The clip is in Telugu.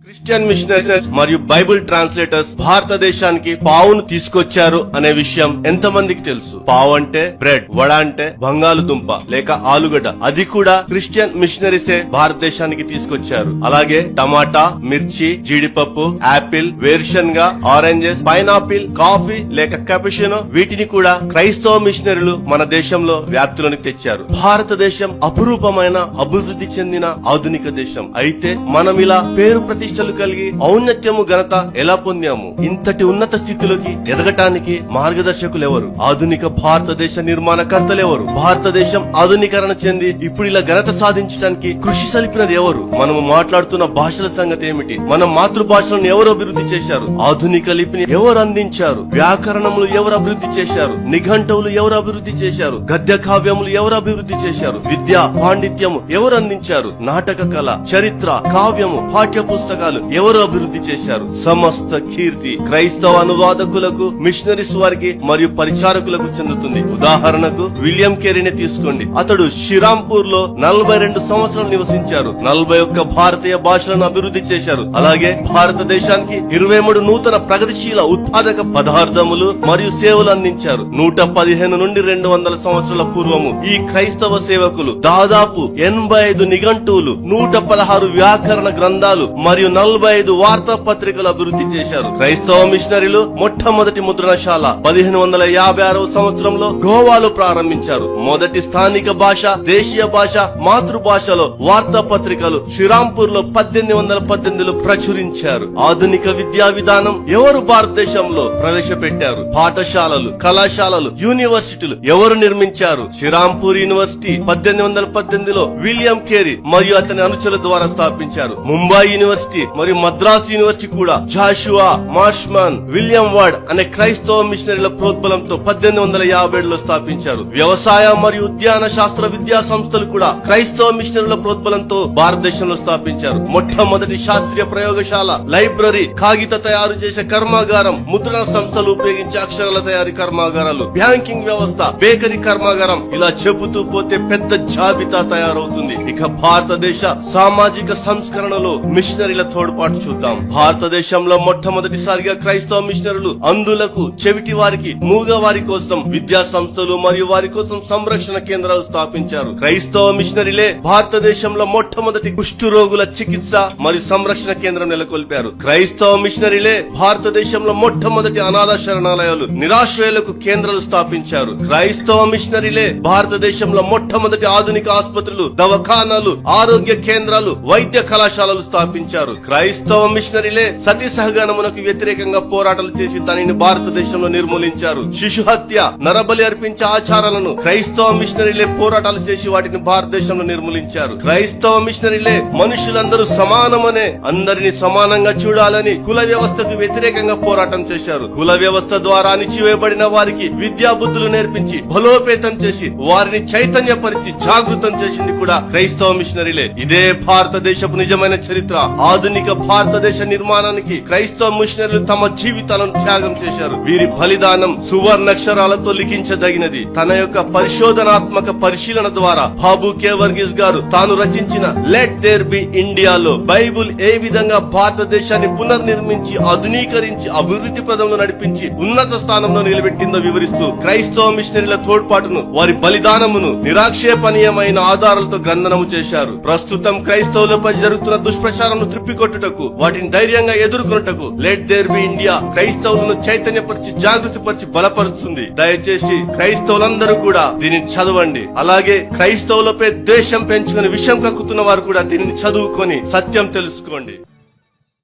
క్రిస్టియన్ మిషనరీస్ మరియు బైబిల్ ట్రాన్స్లేటర్స్ భారతదేశానికి పావును తీసుకొచ్చారు అనే విషయం ఎంతమందికి తెలుసు? పావు అంటే బ్రెడ్, వడ అంటే బంగాళదుంప లేక ఆలుగడ్డ. అది కూడా క్రిస్టియన్ మిషనరీసే భారతదేశానికి తీసుకొచ్చారు. అలాగే టమాటా, మిర్చి, జీడిపప్పు, యాపిల్, వేరుశనగ, ఆరెంజెస్, పైనాపిల్, కాఫీ లేక కెపుచినో వీటిని కూడా క్రైస్తవ మిషనరీలు మన దేశంలో వ్యాప్తిలోనికి తెచ్చారు. భారతదేశం అపురూపమైన అభివృద్ధి చెందిన ఆధునిక దేశం. అయితే మనం ఇలా పేరు ప్రతిష్టలు కలిగి ఔన్నత్యము ఘనత ఎలా పొందాము? ఇంతటి ఉన్నత స్థితిలోకి ఎదగటానికి మార్గదర్శకులు ఎవరు? ఆధునిక భారతదేశ నిర్మాణకర్తలు ఎవరు? భారతదేశం ఆధునీకరణ చెంది ఇప్పుడు ఇలా ఘనత సాధించడానికి కృషి సలిపినది ఎవరు? మనము మాట్లాడుతున్న భాషల సంగతి ఏమిటి? మన మాతృభాషలను ఎవరు అభివృద్ధి చేశారు? ఆధునిక లిపిని ఎవరు అందించారు? వ్యాకరణములు ఎవరు అభివృద్ధి చేశారు? నిఘంటువులు ఎవరు అభివృద్ధి చేశారు? గద్య కావ్యములు ఎవరు అభివృద్ధి చేశారు? విద్యా పాండిత్యము ఎవరు అందించారు? నాటక కళ, చరిత్ర, కావ్యము, పాఠ్య పుస్తకాలు ఎవరు అభివృద్ధి చేశారు? సమస్త కీర్తి క్రైస్తవ అనువాదకులకు, మిషనరీస్ వారికి మరియు పరిచారకులకు చెందుతుంది. ఉదాహరణకు విలియం కేరీని తీసుకోండి. అతడు శ్రీరాంపూర్ లో 42 సంవత్సరాలు నివసించారు. 41 భారతీయ భాషలను అభివృద్ధి చేశారు. అలాగే భారతదేశానికి 23 నూతన ప్రగతిశీల ఉత్పాదక పదార్థములు మరియు సేవలు అందించారు. 115 నుండి 200 సంవత్సరాల పూర్వము ఈ క్రైస్తవ సేవకులు దాదాపు 85 నిఘంటువులు, 116 వ్యాకరణ గ్రంథాలు మరియు 45 వార్తా పత్రికలు అభివృద్ధి చేశారు. క్రైస్తవ మిషనరీలు మొట్టమొదటి ముద్రణశాల 1556వ సంవత్సరంలో గోవాలో ప్రారంభించారు. మొదటి స్థానిక భాష, దేశీయ భాష, మాతృభాషలో వార్తా పత్రికలు శ్రీరాంపూర్ లో 1818లో ప్రచురించారు. ఆధునిక విద్యా విధానం ఎవరు భారతదేశంలో ప్రవేశపెట్టారు? పాఠశాలలు, కళాశాలలు, యూనివర్సిటీలు ఎవరు నిర్మించారు? శ్రీరాంపూర్ యూనివర్సిటీ 1818లో విలియం కేరీ మరియు అతని అనుచరుల ద్వారా స్థాపించారు. ముంబై యూనివర్సిటీ మరియు మద్రాస్ యూనివర్సిటీ కూడా జాషువా మార్ష్మన్, విలియం వార్డ్ అనే క్రైస్తవ మిషనరీల ప్రోద్బలంతో 1857లో స్థాపించారు. వ్యవసాయ మరియు ఉద్యాన శాస్త్ర విద్యా సంస్థలు కూడా క్రైస్తవ మిషనరీల ప్రోద్బలంతో భారతదేశంలో స్థాపించారు. మొట్టమొదటి శాస్త్రీయ ప్రయోగశాల, లైబ్రరీ, కాగిత తయారు చేసే కర్మాగారం, ముద్రణ సంస్థలు ఉపయోగించే అక్షరాల తయారీ కర్మాగారాలు, బ్యాంకింగ్ వ్యవస్థ, బేకరీ కర్మాగారం, ఇలా చెబుతూ పోతే పెద్ద జాబితా తయారవుతుంది. ఇక భారతదేశ సామాజిక సంస్కరణలో మిషనరీల తోడ్పాటు చూద్దాం. భారతదేశంలో మొట్టమొదటిసారిగా క్రైస్తవ మిషనరీలు అంధులకు, చెవిటి వారికి, మూగ వారి కోసం విద్యా సంస్థలు మరియు వారి కోసం సంరక్షణ కేంద్రాలు స్థాపించారు. క్రైస్తవ మిషనరీలే భారతదేశంలో మొట్టమొదటి కుష్టు రోగుల చికిత్స మరియు సంరక్షణ కేంద్రం నెలకొల్పారు. క్రైస్తవ మిషనరీలే భారతదేశంలో మొట్టమొదటి అనాథ శరణాలయాలు, నిరాశ్రయులకు కేంద్రాలు స్థాపించారు. క్రైస్తవ మిషనరీలే భారతదేశంలో మొట్టమొదటి ఆధునిక ఆసుపత్రులు, దవాఖానాలు, ఆరోగ్య కేంద్రాలు, వైద్య కళాశాలలు స్థాపించారు. క్రైస్తవ మిషనరీలే సతీ సహగమనమునకు వ్యతిరేకంగా పోరాటాలు చేసి దానిని భారతదేశంలో నిర్మూలించారు. శిశు హత్య, నరబలి అర్పించే ఆచారాలను క్రైస్తవ మిషనరీలే పోరాటాలు చేసి వాటిని భారతదేశంలో నిర్మూలించారు. క్రైస్తవ మిషనరీలే మనుషులందరూ సమానమనే, అందరినీ సమానంగా చూడాలని కుల వ్యవస్థకు వ్యతిరేకంగా పోరాటం చేశారు. కుల వ్యవస్థ ద్వారా అణిచివేయబడిన వారికి విద్యా బుద్ధులు నేర్పించి బలోపేతం చేసి వారిని చైతన్యపరిచి జాగృతం చేసింది కూడా క్రైస్తవ మిషనరీలే. ఇదే భారతదేశపు నిజమైన చరిత్ర. ఆధునిక భారతదేశ నిర్మాణానికి క్రైస్తవ మిషనరీలు తమ జీవితాలను త్యాగం చేశారు. వీరి బలిదానం సువర్ణాక్షరాలతో లిఖించదగినది. తన యొక్క పరిశోధనాత్మక పరిశీలన ద్వారా బాబు కే వర్గీస్ గారు తాను రచించిన లెట్ దేర్ బి ఇండియాలో బైబుల్ ఏ విధంగా భారతదేశాన్ని పునర్నిర్మించి, ఆధునీకరించి, అభివృద్ధి పదంలో నడిపించి ఉన్నత స్థానంలో నిలబెట్టిందో వివరిస్తూ క్రైస్తవ మిషనరీల తోడ్పాటును, వారి బలిదానమును నిరాక్షేపణీయమైన ఆధారాలతో గ్రంథనము చేశారు. ప్రస్తుతం క్రైస్తవులపై జరుగుతున్న దుష్ప్రచారం త్రిప్పికొట్టుటకు, వాటిని ధైర్యంగా ఎదుర్కొనుటకు లెట్ దేర్ బి ఇండియా క్రైస్తవులను చైతన్యపరిచి, జాగృతిపరిచి బలపరుస్తుంది. దయచేసి క్రైస్తవులందరూ కూడా దీనిని చదవండి. అలాగే క్రైస్తవులపై ద్వేషం పెంచుకుని విషం కక్కుతున్న వారు కూడా దీనిని చదువుకొని సత్యం తెలుసుకోండి.